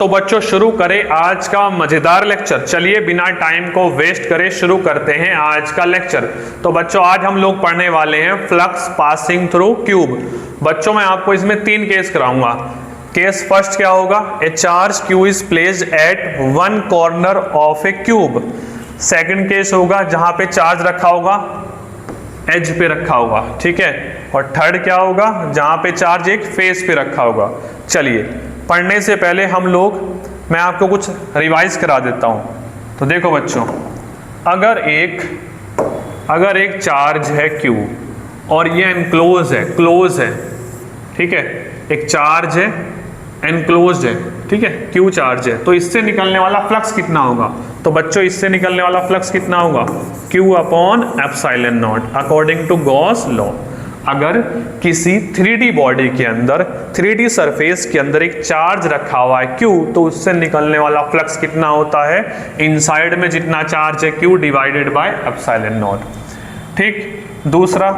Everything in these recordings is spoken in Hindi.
तो बच्चों शुरू करें आज का मजेदार लेक्चर। चलिए बिना टाइम को वेस्ट करे शुरू करते हैं आज का लेक्चर। तो बच्चों आज हम लोग पढ़ने वाले हैं फ्लक्स पासिंग थ्रू क्यूब। बच्चों मैं आपको इसमें 3 केस कराऊंगा। केस फर्स्ट क्या होगा, ए charge Q is placed at one corner of a cube. Second case होगा जहां पे चार्ज रखा होगा एज पे रखा होगा, ठीक है। और थर्ड क्या होगा, जहां पे चार्ज एक फेस पे रखा होगा। चलिए पढ़ने से पहले मैं आपको कुछ रिवाइज करा देता हूं। तो देखो बच्चों, अगर एक चार्ज है क्यू और ये एनक्लोज है, क्लोज है, ठीक है। एक चार्ज है, एनक्लोज है, ठीक है, क्यू चार्ज है, तो इससे निकलने वाला फ्लक्स कितना होगा। तो बच्चों इससे निकलने वाला फ्लक्स कितना होगा, Q upon epsilon naught according to Gauss law. अगर किसी 3D बॉडी के अंदर 3D सरफेस के अंदर एक चार्ज रखा हुआ है Q, तो उससे निकलने वाला फ्लक्स कितना होता है, इनसाइड में जितना चार्ज है Q divided by epsilon not, ठीक। दूसरा,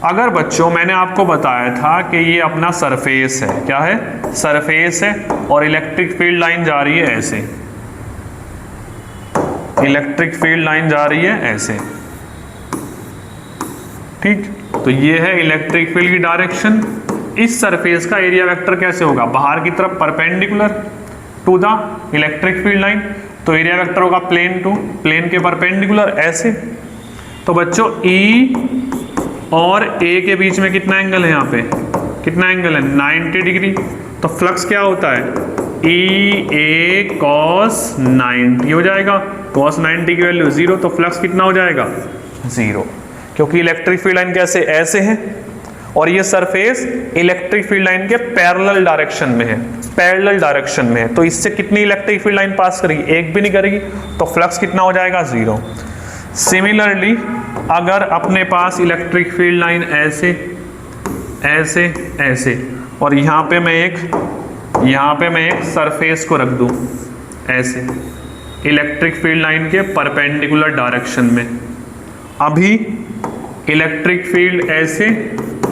अगर बच्चों मैंने आपको बताया था कि ये अपना सरफेस है, क्या है, सरफेस है, और इलेक्ट्रिक फील्ड लाइन जा रही है ऐसे, इलेक्ट्रिक फील्ड लाइन जा रही है ऐसे, ठीक। तो ये है इलेक्ट्रिक फील्ड की डायरेक्शन। इस सरफेस का एरिया वेक्टर कैसे होगा, बाहर की तरफ perpendicular to the electric field line, तो एरिया वेक्टर होगा प्लेन टू प्लेन के परपेंडिकुलर ऐसे। तो बच्चों E और A के बीच में कितना एंगल है, यहाँ पे कितना एंगल है, 90 डिग्री। तो फ्लक्स क्या होता है, EA cos 90 हो जाएगा, cos 90 की वैल्यू 0, तो फ्लक्स कितना हो जाएगा, 0, क्योंकि इलेक्ट्रिक फील्ड लाइन कैसे ऐसे है और ये सरफेस इलेक्ट्रिक फील्ड लाइन के पैरेलल डायरेक्शन में है, पैरेलल डायरेक्शन में है। तो इससे कितनी इलेक्ट्रिक फील्ड लाइन पास करेगी, एक भी नहीं करेगी, तो फ्लक्स कितना हो जाएगा, 0। सिमिलरली अगर अपने पास इलेक्ट्रिक फील्ड लाइन ऐसे ऐसे ऐसे और यहाँ पे मैं एक सरफेस को रख दूं ऐसे इलेक्ट्रिक फील्ड लाइन के परपेंडिकुलर डायरेक्शन में, अभी इलेक्ट्रिक फील्ड ऐसे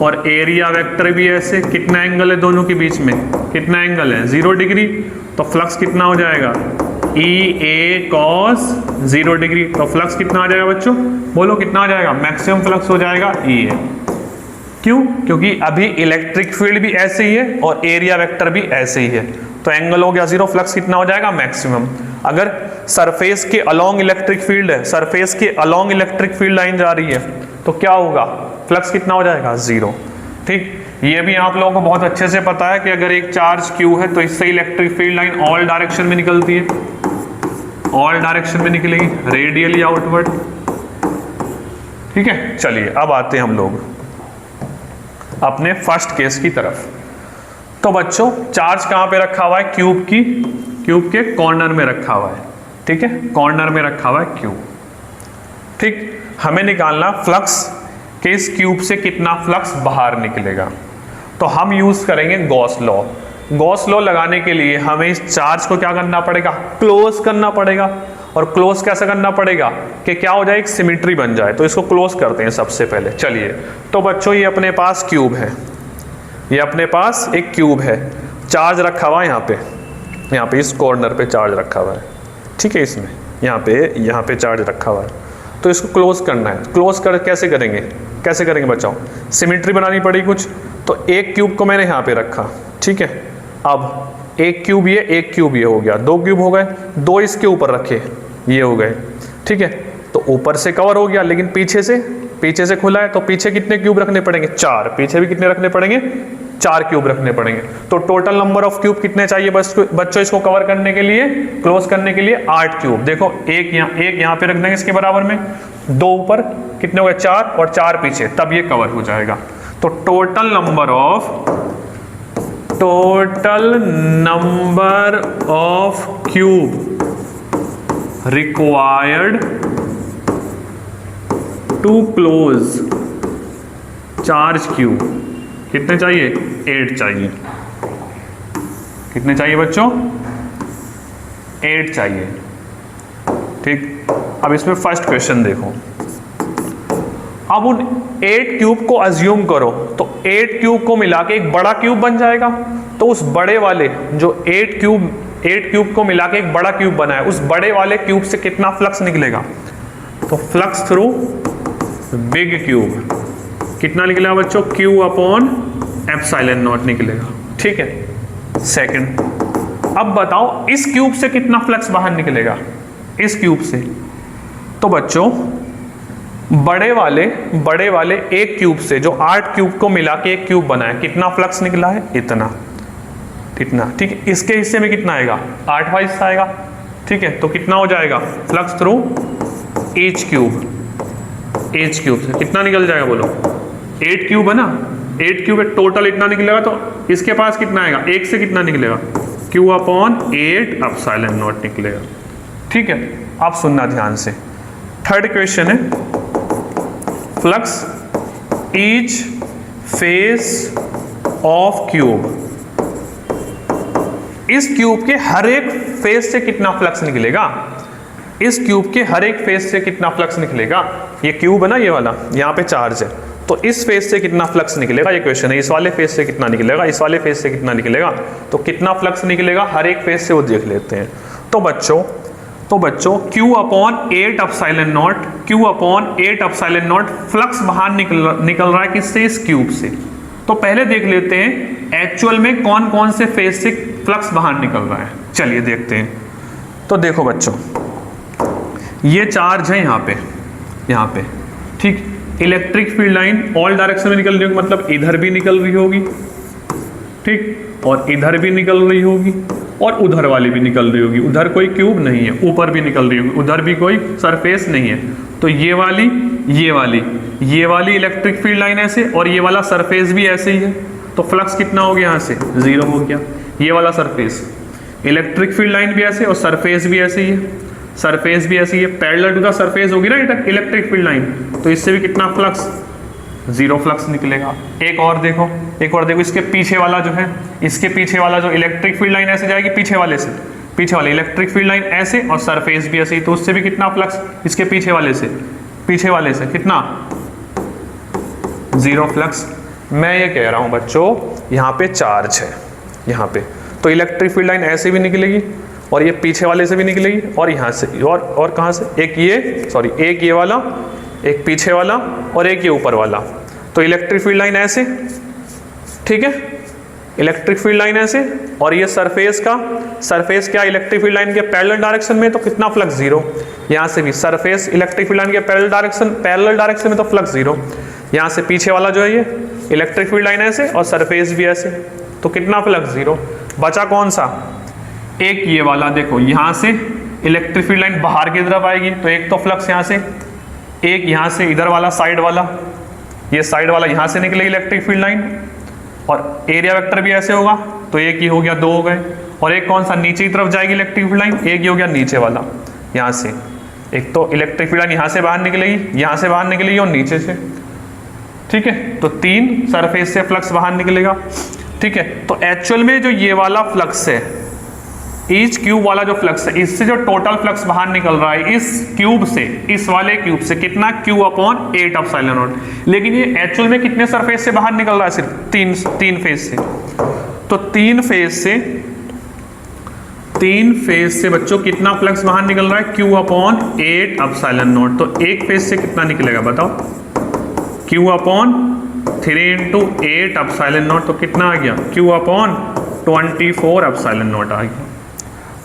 और एरिया वेक्टर भी ऐसे, कितना एंगल है दोनों के बीच में, कितना एंगल है, 0 डिग्री। तो फ्लक्स कितना हो जाएगा, EA cos 0 डिग्री। तो फ्लक्स कितना आ जाएगा बच्चों, बोलो कितना आ जाएगा, मैक्सिमम फ्लक्स हो जाएगा EA। क्यों, क्योंकि अभी इलेक्ट्रिक फील्ड भी ऐसे ही है और एरिया वेक्टर भी ऐसे ही है, तो एंगल हो गया 0, फ्लक्स कितना हो जाएगा, मैक्सिमम। अगर सरफेस के अलोंग इलेक्ट्रिक फील्ड है, सरफेस के अलोंग इलेक्ट्रिक फील्ड लाइन जा रही है, तो क्या होगा, फ्लक्स कितना हो जाएगा, 0, ठीक। ये भी आप लोगों को बहुत अच्छे से पता है कि अगर एक चार्ज Q है तो इससे electric field line all direction में निकलती है, ऑल डायरेक्शन में निकलेगी, रेडियली आउटवर्ड, ठीक है। चलिए अब आते हैं हम लोग अपने फर्स्ट केस की तरफ। तो बच्चों चार्ज कहां पे रखा हुआ है, क्यूब के कॉर्नर में रखा हुआ है, ठीक है, कॉर्नर में रखा हुआ है क्यूब, ठीक। हमें निकालना फ्लक्स कि इस क्यूब से कितना फ्लक्स बाहर निकलेगा। तो हम यूज करेंगे गॉस लॉ। गॉस लॉ लगाने के लिए हमें इस चार्ज को क्या करना पड़ेगा, क्लोज करना पड़ेगा। और क्लोज कैसे करना पड़ेगा कि क्या हो जाए, एक सिमिट्री बन जाए। तो इसको क्लोज करते हैं सबसे पहले। चलिए तो बच्चों ये अपने पास क्यूब है, ये अपने पास एक क्यूब है, चार्ज रखा हुआ है यहाँ पे इस कॉर्नर पे चार्ज रखा हुआ है, ठीक है। इसमें यहाँ पे चार्ज रखा हुआ है, तो इसको क्लोज करना है। क्लोज कर कैसे करेंगे बच्चों, सिमिट्री बनानी पड़ेगी कुछ। तो एक क्यूब को मैंने यहाँ पे रखा, ठीक है। अब एक क्यूब ये हो गया, 2 क्यूब हो गए, 2 इसके ऊपर रखे, ये हो गए, ठीक है। तो ऊपर से कवर हो गया, लेकिन पीछे से खुला है, तो पीछे कितने क्यूब रखने पड़ेंगे, 4। पीछे भी कितने रखने पड़ेंगे, 4 क्यूब रखने पड़ेंगे। तो टोटल नंबर ऑफ क्यूब कितने चाहिए बच्चों इसको कवर करने के लिए, क्लोज करने के लिए, 8 क्यूब। देखो एक यहाँ पे रख देंगे इसके बराबर में, 2 ऊपर, कितने हो गए, 4, और 4 पीछे, तब ये कवर हो जाएगा। तो total number of cube required to close charge cube कितने चाहिए, 8 चाहिए। कितने चाहिए बच्चों, 8 चाहिए, ठीक। अब इसमें फर्स्ट क्वेश्चन देखो, अब उन 8 क्यूब को अज्यूम करो, तो 8 क्यूब को मिला के एक बड़ा क्यूब बन जाएगा। तो उस बड़े वाले जो 8 क्यूब 8 क्यूब को मिला के एक बड़ा क्यूब बना है, उस बड़े वाले क्यूब से कितना फ्लक्स निकलेगा? तो फ्लक्स थ्रू बिग क्यूब कितना निकलेगा बच्चों? Q अपॉन एप्सिलॉन नॉट निकलेगा। ठीक है। सेकंड, अब बताओ इस क्यूब से कितना फ्लक्स बाहर निकलेगा? इस क्यूब से तो बच्चों बड़े वाले एक क्यूब से जो 8 क्यूब को मिला के एक क्यूब बना है, कितना फ्लक्स निकला है? इतना। ठीक है। इसके हिस्से में कितना आएगा? 8 वां हिस्सा आएगा। ठीक है, तो कितना हो जाएगा फ्लक्स थ्रू एच क्यूब से कितना निकल जाएगा बोलो? 8 क्यूब है ना, 8 क्यूब है, टोटल इतना निकलेगा। तो इसके पास कितना आएगा? 1 से कितना निकलेगा? Q अपॉन 8 एप्सिलॉन नॉट निकलेगा। ठीक है, आप सुनना ध्यान से। थर्ड क्वेश्चन है, flux each face of cube, इस क्यूब के हर एक फेस से कितना फ्लक्स निकलेगा? इस क्यूब के हर एक फेस से कितना फ्लक्स निकलेगा? ये क्यूब है ना, ये वाला, यहाँ पे चार्ज है, तो इस फेस से कितना फ्लक्स निकलेगा? ये क्वेश्चन है। इस वाले फेस से कितना निकलेगा? इस वाले फेस से कितना निकलेगा? तो कितना फ्लक्स निकलेगा हर एक फेस से, वो देख लेते हैं। तो बच्चों Q upon 8 epsilon not, Q upon 8 epsilon not flux बाहर निकल रहा है किससे? इस क्यूब से। तो पहले देख लेते हैं एक्चुअल में कौन कौन से फेस से फ्लक्स बाहर निकल रहा है। चलिए देखते हैं। तो देखो बच्चों, ये चार्ज है यहाँ पे। ठीक, electric field line all direction में निकल रही होगी, मतलब इधर भी निकल रही होगी, ठीक, और इधर भी निकल रही होगी, और उधर वाली भी निकल रही होगी। उधर कोई क्यूब नहीं है, ऊपर भी निकल रही होगी, उधर भी कोई सरफेस नहीं है। तो ये वाली इलेक्ट्रिक फील्ड लाइन ऐसे, और ये वाला सरफेस भी ऐसे ही है। तो फ्लक्स कितना हो गया? यहाँ से 0 हो गया। ये वाला सरफेस, इलेक्ट्रिक फील्ड लाइन भी ऐसे और सरफेस भी ऐसे ही है, पैरेलल टू द सरफेस होगी ना इलेक्ट्रिक फील्ड लाइन, तो इससे भी कितना फ्लक्स? 0 फ्लक्स निकलेगा। एक और देखो, इसके पीछे वाला जो है, इसके पीछे वाला जो इलेक्ट्रिक फील्ड लाइन ऐसे जाएगी पीछे वाले इलेक्ट्रिक फील्ड लाइन ऐसे, और सरफेस भी ऐसे ही, तो उससे भी कितना फ्लक्स? इसके पीछे वाले से कितना? 0 फ्लक्स। मैं ये कह रहा हूं बच्चों, यहाँ पे चार्ज है, यहाँ पे, तो इलेक्ट्रिक फील्ड लाइन ऐसे भी निकलेगी, और ये पीछे वाले से भी निकलेगी, और यहाँ से, और कहाँ से? एक ये वाला, एक पीछे वाला, और एक ये ऊपर वाला। तो इलेक्ट्रिक फील्ड लाइन ऐसे, ठीक है, इलेक्ट्रिक फील्ड लाइन ऐसे, और ये सरफेस क्या इलेक्ट्रिक फील्ड लाइन के पैरेलल डायरेक्शन में, तो कितना फ्लक्स? 0। यहाँ से भी सरफेस इलेक्ट्रिक फील्ड लाइन के पैरेलल डायरेक्शन में, तो फ्लक्स 0। यहाँ से पीछे वाला जो है ये इलेक्ट्रिक फील्ड लाइन ऐसे, और सरफेस भी ऐसे, तो कितना फ्लक्स? 0। बचा कौन सा? एक ये वाला। देखो यहाँ से इलेक्ट्रिक फील्ड लाइन बाहर की तरफ आएगी, तो एक तो फ्लक्स यहाँ से, एक यहाँ से इधर वाला साइड वाला, ये साइड वाला यहाँ से निकलेगी इलेक्ट्रिक फील्ड लाइन, और एरिया वेक्टर भी ऐसे होगा, तो एक ही हो गया, 2 हो गए। और एक कौन सा? नीचे की तरफ जाएगी इलेक्ट्रिक फील्ड लाइन, एक ही हो गया नीचे वाला, यहाँ से। एक तो इलेक्ट्रिक फील्ड लाइन यहाँ से बाहर निकलेगी, यहाँ से बाहर निकलेगी, और नीचे से। ठीक है, तो 3 सरफेस से फ्लक्स बाहर निकलेगा। ठीक है, तो एक्चुअल में जो ये वाला फ्लक्स है, ईच क्यूब वाला जो फ्लक्स है, इससे जो टोटल फ्लक्स बाहर निकल रहा है इस क्यूब से, इस वाले क्यूब से, कितना? Q upon 8 epsilon naught. लेकिन ये एक्चुअल में कितने सरफेस से बाहर निकल रहा है? सिर्फ 3 फेस से। तो 3 फेस से बच्चों कितना फ्लक्स बाहर निकल रहा है? Q upon 8 epsilon not. तो एक फेस से कितना निकलेगा बताओ? Q अपॉन 3 × 8 एप्सिलॉन नॉट, तो कितना आ गया? Q अपॉन 24 एप्सिलॉन नॉट आ गया।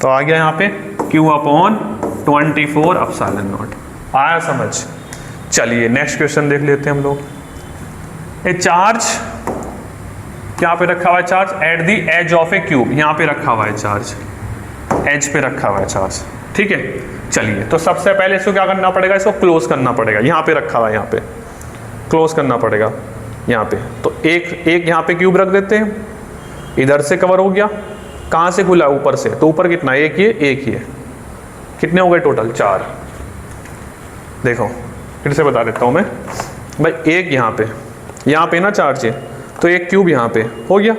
तो आ गया यहाँ पे Q अपॉन 24 एप्सिलॉन नॉट। आया समझ? चलिए नेक्स्ट क्वेश्चन देख लेते हैं हम लोग। ए चार्ज क्या पे रखा हुआ है? Charge at the edge of a cube, यहाँ पे रखा हुआ है चार्ज, एज पे रखा हुआ है चार्ज। ठीक है, चलिए तो सबसे पहले इसको क्या करना पड़ेगा? इसको क्लोज करना पड़ेगा। यहाँ पे रखा हुआ है, यहाँ पे क्लोज करना पड़ेगा यहाँ पे। तो एक यहाँ पे क्यूब रख देते हैं, इधर से कवर हो गया। कहाँ से खुला? ऊपर से। तो ऊपर कितना? एक ही है। कितने हो गए टोटल? 4। देखो फिर से बता देता हूँ मैं भाई, एक यहाँ पे ना चार्ज है, तो एक क्यूब यहाँ पे हो गया।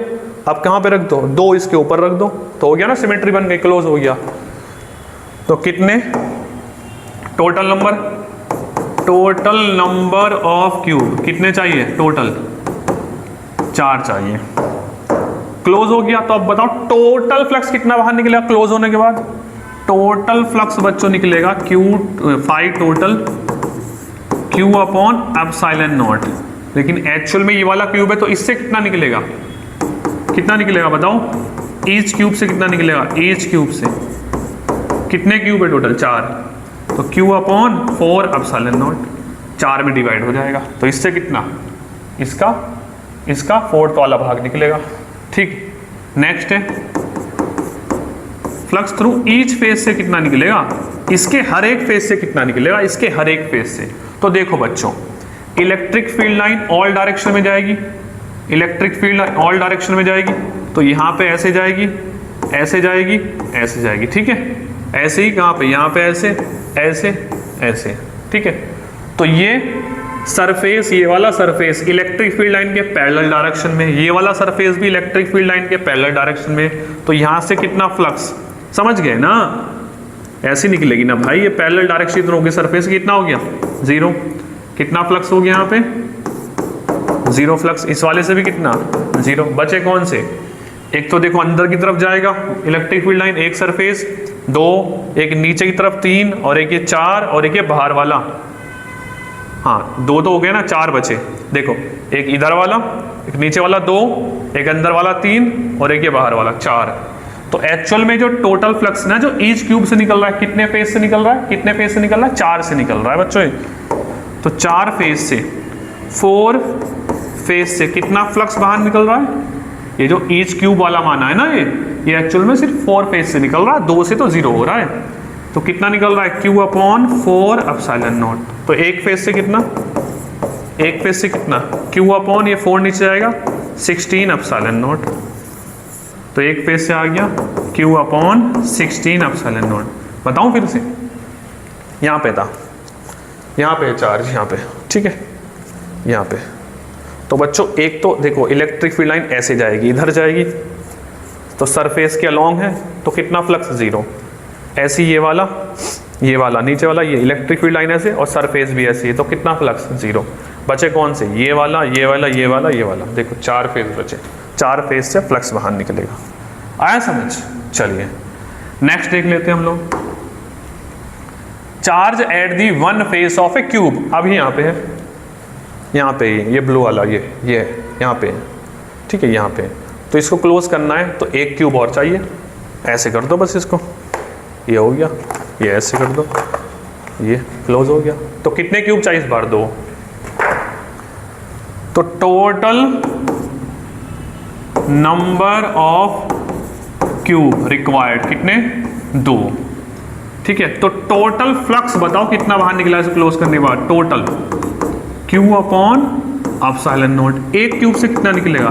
अब कहाँ पे रख दो? 2 इसके ऊपर रख दो, तो हो गया ना, सिमेट्री बन गई, क्लोज हो गया। तो कितने टोटल नंबर ऑफ क्यूब कितने चाहिए? टोटल 4 चाहिए। क्लोज हो गया। तो अब बताओ टोटल फ्लक्स कितना बाहर निकलेगा क्लोज होने के बाद? टोटल फ्लक्स बच्चों निकलेगा phi total Q upon epsilon naught. लेकिन एक्चुअल में ये वाला क्यूब है तो इससे कितना निकलेगा? कितना निकलेगा बताओ? ईच क्यूब से कितना निकलेगा? ईच क्यूब से कितने क्यूब है टोटल? 4। तो Q अपॉन 4 एप्सिलॉन नॉट 4 में डिवाइड हो जाएगा। तो इससे कितना? इसका फोर्थ वाला भाग निकलेगा। ठीक, नेक्स्ट है फ्लक्स थ्रू ईच फेज से कितना निकलेगा? इसके हर एक फेज से कितना निकलेगा? इसके हर एक फेज से। तो देखो बच्चों, electric field line all direction में जाएगी, electric field line all direction में जाएगी। तो यहाँ पे ऐसे जाएगी, ऐसे जाएगी, ऐसे जाएगी। ठीक है, ऐसे ही कहाँ पे? यहाँ पे ऐसे ऐसे ऐसे। ठीक है, तो ये सरफेस, ये वाला सरफेस इलेक्ट्रिक फील्ड लाइन के पैरेलल डायरेक्शन में, ये वाला सरफेस भी इलेक्ट्रिक फील्ड लाइन के पैरेलल डायरेक्शन में। तो यहाँ से कितना फ्लक्स, समझ गए ना? ऐसी निकलेगी ना भाई, ये पैरेलल डायरेक्शन इधर होगी, सरफेस कितना हो गया? 0। कितना फ्लक्स हो गया यहाँ पे? 0 फ्लक्स। इस वाले से भी कितना? 0। बचे कौन से? एक तो देखो अंदर की तरफ जाएगा इलेक्ट्रिक फील्ड लाइन, एक सरफेस, 2, एक नीचे की तरफ 3, और एक ये 4, और एक ये बाहर वाला। हाँ, 2 तो हो गया ना, 4 बचे। देखो, एक इधर वाला, एक नीचे वाला 2, एक अंदर वाला 3, और एक ये बाहर वाला 4। तो एक्चुअल में जो टोटल फ्लक्स ना, जो ईच क्यूब से निकल रहा है, कितने फेज से निकल रहा है? कितने फेज से निकल रहा है? 4 से निकल रहा है बच्चों। तो 4 फेज से, 4 फेज से कितना फ्लक्स बाहर निकल रहा है? ये जो ईच क्यूब वाला माना है ना, ये एक्चुअल में सिर्फ 4 फेज से निकल रहा है, 2 से तो 0 हो रहा है। तो कितना निकल रहा है? Q upon 4 epsilon not. तो एक फेज से कितना? एक फेज से कितना? Q अपॉन ये 4 नीचे जाएगा, 16 एप्सिलॉन नॉट। तो एक फेज से आ गया Q अपॉन 16 एप्सिलॉन नॉट। बताऊं फिर से? यहाँ पे था, यहाँ पे चार्ज, यहाँ पे। ठीक है, यहाँ पे। तो बच्चों एक तो देखो इलेक्ट्रिक फील्ड लाइन ऐसे जाएगी, इधर जाएगी, तो सरफेस के अलोंग है, तो कितना फ्लक्स? 0। ऐसी ये वाला नीचे वाला, ये इलेक्ट्रिक फील्ड लाइन ऐसे, और सरफेस भी ऐसी है, तो कितना फ्लक्स? 0। बचे कौन से? ये वाला, ये वाला, ये वाला, ये वाला। देखो 4 फेज बचे, 4 फेज से फ्लक्स बाहर निकलेगा। आया समझ? चलिए नेक्स्ट देख लेते हैं हम लोग। Charge at the one face of a cube. अभी यहाँ पे है, यहाँ पे ये ब्लू वाला, ये यहाँ पे है। ठीक है, यहाँ पे। तो इसको क्लोज करना है, तो एक क्यूब और चाहिए। ऐसे कर दो बस इसको, ये हो गया। ये ऐसे कर दो, ये क्लोज हो गया। तो कितने क्यूब चाहिए इस बार? 2। तो total number of cube required कितने? 2। ठीक है, तो टोटल फ्लक्स बताओ कितना बाहर निकला इसे क्लोज करने के बाद? Total Q upon epsilon not. एक क्यूब से कितना निकलेगा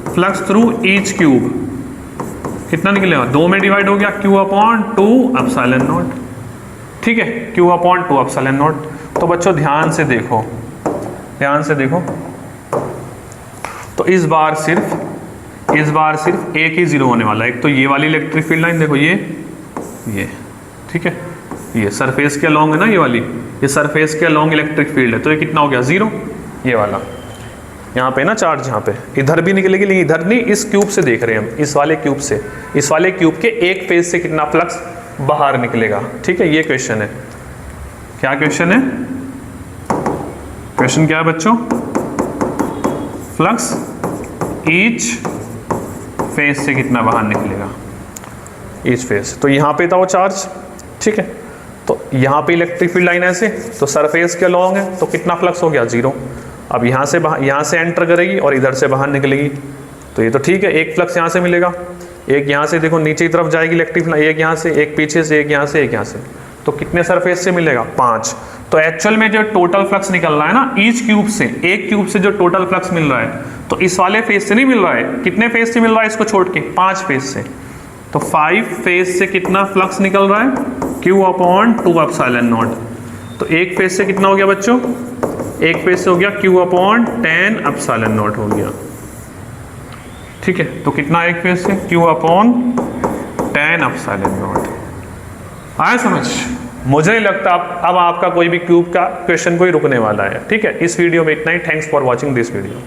फ्लक्स थ्रू ईच क्यूब? कितना निकलेगा? 2 में डिवाइड हो गया, Q अपॉन 2 एप्सिलॉन नॉट। ठीक है, Q अपॉन 2 एप्सिलॉन नॉट। तो बच्चों ध्यान से देखो, ध्यान से देखो। तो इस बार सिर्फ एक ही 0 होने वाला है। एक तो ये वाली इलेक्ट्रिक फील्ड लाइन देखो, ये ठीक है, ये सरफेस के अलोंग है ना, ये वाली, ये सरफेस के अलोंग इलेक्ट्रिक फील्ड है। तो ये कितना हो गया? 0। ये वाला यहाँ पे ना चार्ज, यहाँ पे इधर भी निकलेगी, लेकिन इधर नहीं, इस क्यूब से देख रहे हैं हम, इस वाले क्यूब से। इस वाले क्यूब के एक फेज से कितना फ्लक्स बाहर निकलेगा? ठीक है, ये क्वेश्चन है। क्या क्वेश्चन है? क्वेश्चन क्या है बच्चों? फ्लक्स ईच फेज से कितना बाहर निकलेगा? Each phase. तो यहाँ पे था वो चार्ज। ठीक है, तो यहाँ पे इलेक्ट्रिक फील्ड लाइन ऐसे, तो सरफेस के अलोंग है, तो कितना फ्लक्स हो गया? 0। अब यहाँ से एंटर करेगी और इधर से बाहर निकलेगी। तो ये तो ठीक है, एक फ्लक्स यहाँ से मिलेगा, एक यहाँ से देखो नीचे की तरफ जाएगी इलेक्ट्रिक फील्ड, एक यहाँ से, एक पीछे से, एक यहाँ से, एक यहाँ से। तो कितने सरफेस से मिलेगा? 5। तो एक्चुअल में जो टोटल फ्लक्स निकल रहा है ना ईच क्यूब से, एक क्यूब से जो टोटल फ्लक्स मिल रहा है, तो इस वाले फेज से नहीं मिल रहा है। कितने फेज से मिल रहा है इसको छोड़ के? 5 फेज से। तो 5 फेज से कितना फ्लक्स निकल रहा है? Q upon 2 epsilon not. तो एक फेज से कितना हो गया बच्चों? एक फेज से हो गया Q अपॉन 10 एप्सिलॉन नॉट हो गया। ठीक है, तो कितना एक फेज से? Q upon 10 epsilon not. आया समझ? मुझे नहीं लगता अब आपका कोई भी क्यूब का क्वेश्चन कोई रुकने वाला है। ठीक है, इस वीडियो में इतना ही। Thanks for watching this video.